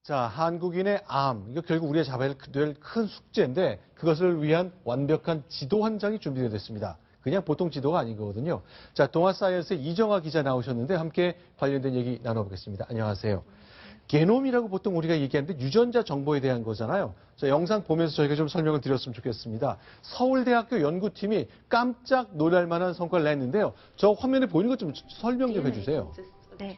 자, 한국인의 암, 이거 결국 우리가 잡아야 될 큰 숙제인데 그것을 위한 완벽한 지도 한 장이 준비되어 있습니다. 그냥 보통 지도가 아닌 거거든요. 자, 동아사이언스의 이정아 기자 나오셨는데 함께 관련된 얘기 나눠보겠습니다. 안녕하세요. 게놈이라고 보통 우리가 얘기하는데 유전자 정보에 대한 거잖아요. 자, 영상 보면서 저희가 좀 설명을 드렸으면 좋겠습니다. 서울대학교 연구팀이 깜짝 놀랄 만한 성과를 냈는데요. 저 화면에 보이는 것 좀 설명 좀 해주세요. 네.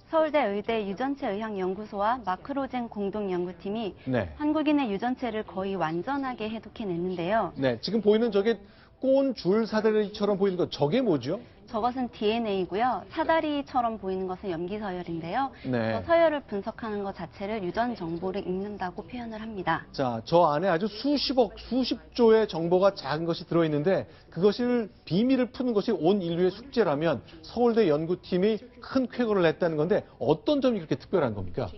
서울대 의대 유전체의학연구소와 마크로젠 공동연구팀이 한국인의 유전체를 거의 완전하게 해독해냈는데요. 네, 지금 보이는 저게 꼰 줄 사다리처럼 보이는 거 저게 뭐죠? 저것은 DNA고요. 사다리처럼 보이는 것은 염기서열인데요. 네. 서열을 분석하는 것 자체를 유전 정보를 읽는다고 표현을 합니다. 자, 저 안에 아주 수십억, 수십조의 정보가 작은 것이 들어있는데 그것을 비밀을 푸는 것이 온 인류의 숙제라면 서울대 연구팀이 큰 쾌거를 냈다는 건데 어떤 점이 그렇게 특별한 겁니까?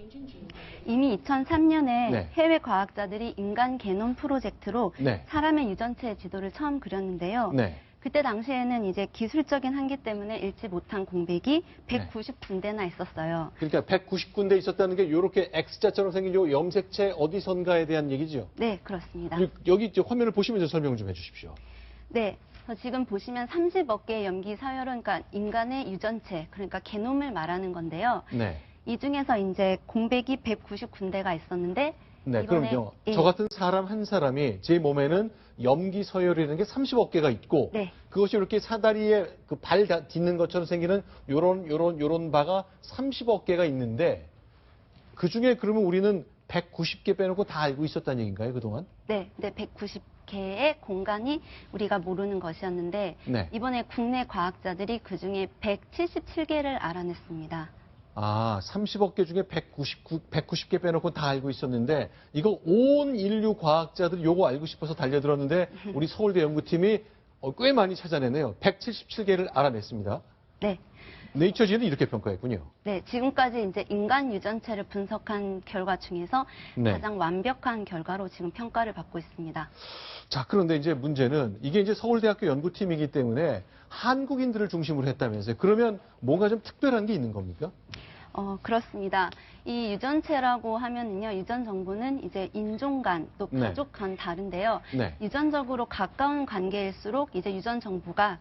이미 2003년에 네. 해외 과학자들이 인간 게놈 프로젝트로 사람의 유전체 지도를 처음 그렸는데요. 그때 당시에는 이제 기술적인 한계 때문에 읽지 못한 공백이 190군데나 있었어요. 그러니까 190군데 있었다는 게 이렇게 X자처럼 생긴 요 염색체 어디선가에 대한 얘기죠? 네, 그렇습니다. 여기 화면을 보시면서 설명 좀 해주십시오. 네. 지금 보시면 30억 개의 염기 서열은 그러니까 인간의 유전체, 그러니까 게놈을 말하는 건데요. 이 중에서 이제 공백이 190군데가 있었는데 그럼요. 저 같은 사람 한 사람이 제 몸에는 염기 서열이라는 게 30억 개가 있고 그것이 이렇게 사다리에 그 발 딛는 것처럼 생기는 요런 바가 30억 개가 있는데 그 중에 그러면 우리는 190개 빼놓고 다 알고 있었다는 얘기인가요, 그동안? 네, 190개의 공간이 우리가 모르는 것이었는데 이번에 국내 과학자들이 그중에 177개를 알아냈습니다. 아, 30억 개 중에 190개 빼놓고 다 알고 있었는데 이거 온 인류 과학자들이 요거 알고 싶어서 달려들었는데 우리 서울대 연구팀이 꽤 많이 찾아내네요. 177개를 알아냈습니다. 네. 네이처지는 이렇게 평가했군요. 네, 지금까지 이제 인간 유전체를 분석한 결과 중에서 가장 완벽한 결과로 지금 평가를 받고 있습니다. 자, 그런데 이제 문제는 이게 이제 서울대학교 연구팀이기 때문에 한국인들을 중심으로 했다면서요. 그러면 뭔가 좀 특별한 게 있는 겁니까? 그렇습니다. 이 유전체라고 하면은요, 유전 정보는 이제 인종 간, 또 가족 간 다른데요. 유전적으로 가까운 관계일수록 이제 유전 정보가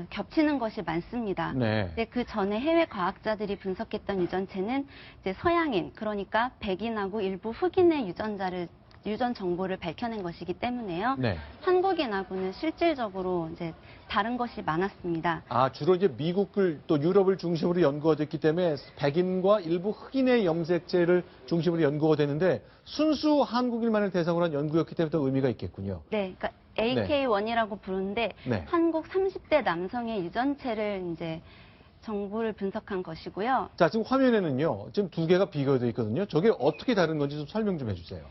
겹치는 것이 많습니다. 근데 그 전에 해외 과학자들이 분석했던 유전체는 이제 서양인, 그러니까 백인하고 일부 흑인의 유전 정보를 밝혀낸 것이기 때문에요. 한국인하고는 실질적으로 이제 다른 것이 많았습니다. 아, 주로 이제 미국을 또 유럽을 중심으로 연구가 됐기 때문에 백인과 일부 흑인의 염색체를 중심으로 연구가 됐는데 순수 한국인만을 대상으로 한 연구였기 때문에 더 의미가 있겠군요. 네, 그러니까 AK1이라고 부르는데 한국 30대 남성의 유전체를 이제 정보를 분석한 것이고요. 자, 지금 화면에는요, 지금 두 개가 비교되어 있거든요. 저게 어떻게 다른 건지 좀 설명 좀 해주세요.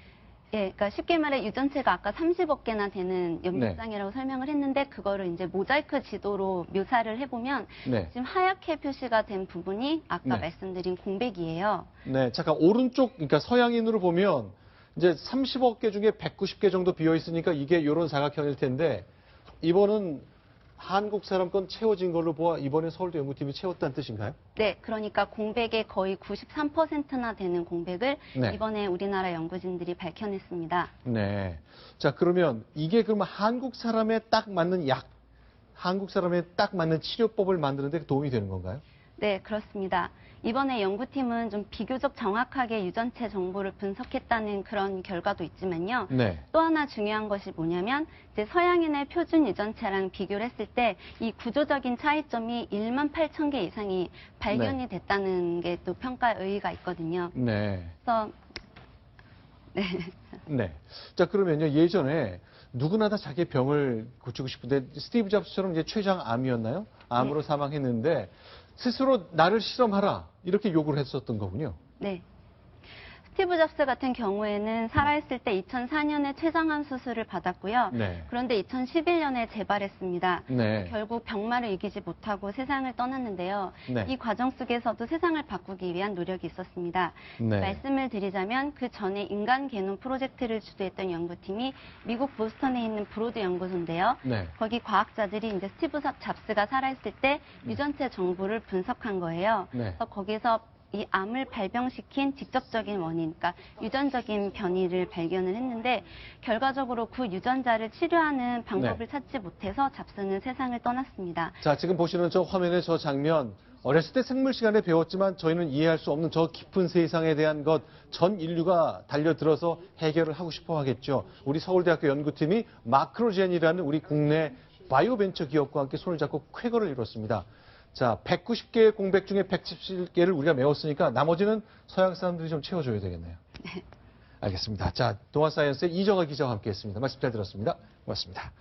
예, 그러니까 쉽게 말해 유전체가 아까 30억 개나 되는 염색장이라고 설명을 했는데 그거를 이제 모자이크 지도로 묘사를 해보면 지금 하얗게 표시가 된 부분이 아까 말씀드린 공백이에요. 네, 잠깐 오른쪽, 그러니까 서양인으로 보면 이제 30억 개 중에 190개 정도 비어 있으니까 이게 이런 사각형일 텐데 이번은 한국 사람 건 채워진 걸로 보아 이번에 서울대 연구팀이 채웠다는 뜻인가요? 네, 그러니까 공백의 거의 93%나 되는 공백을 이번에 우리나라 연구진들이 밝혀냈습니다. 네. 자, 그러면 이게 그러면 한국 사람에 딱 맞는 약, 한국 사람에 딱 맞는 치료법을 만드는 데 도움이 되는 건가요? 네, 그렇습니다. 이번에 연구팀은 좀 비교적 정확하게 유전체 정보를 분석했다는 그런 결과도 있지만요. 또 하나 중요한 것이 뭐냐면 이제 서양인의 표준 유전체랑 비교를 했을 때 이 구조적인 차이점이 1만 8천 개 이상이 발견이 됐다는 게 또 평가의 의의가 있거든요. 그래서 자, 그러면요. 예전에 누구나 다 자기 병을 고치고 싶은데 스티브 잡스처럼 이제 췌장암이었나요? 암으로 사망했는데 스스로 나를 실험하라 이렇게 요구를 했었던 거군요. 네. 스티브 잡스 같은 경우에는 살아있을 때 2004년에 췌장암 수술을 받았고요. 그런데 2011년에 재발했습니다. 결국 병마를 이기지 못하고 세상을 떠났는데요. 이 과정 속에서도 세상을 바꾸기 위한 노력이 있었습니다. 말씀을 드리자면 그 전에 인간 게놈 프로젝트를 주도했던 연구팀이 미국 보스턴에 있는 브로드 연구소인데요. 거기 과학자들이 이제 스티브 잡스가 살아있을 때 유전체 정보를 분석한 거예요. 그래서 거기서 이 암을 발병시킨 직접적인 원인, 그러니까 유전적인 변이를 발견을 했는데 결과적으로 그 유전자를 치료하는 방법을 찾지 못해서 잡스는 세상을 떠났습니다. 자, 지금 보시는 저 화면의 저 장면, 어렸을 때 생물 시간에 배웠지만 저희는 이해할 수 없는 저 깊은 세상에 대한 것 전 인류가 달려들어서 해결을 하고 싶어 하겠죠. 우리 서울대학교 연구팀이 마크로젠이라는 우리 국내 바이오 벤처 기업과 함께 손을 잡고 쾌거를 이뤘습니다. 자, 190개의 공백 중에 117개를 우리가 메웠으니까 나머지는 서양 사람들이 좀 채워줘야 되겠네요. 알겠습니다. 자, 동아사이언스의 이정아 기자와 함께했습니다. 말씀 잘 들었습니다. 고맙습니다.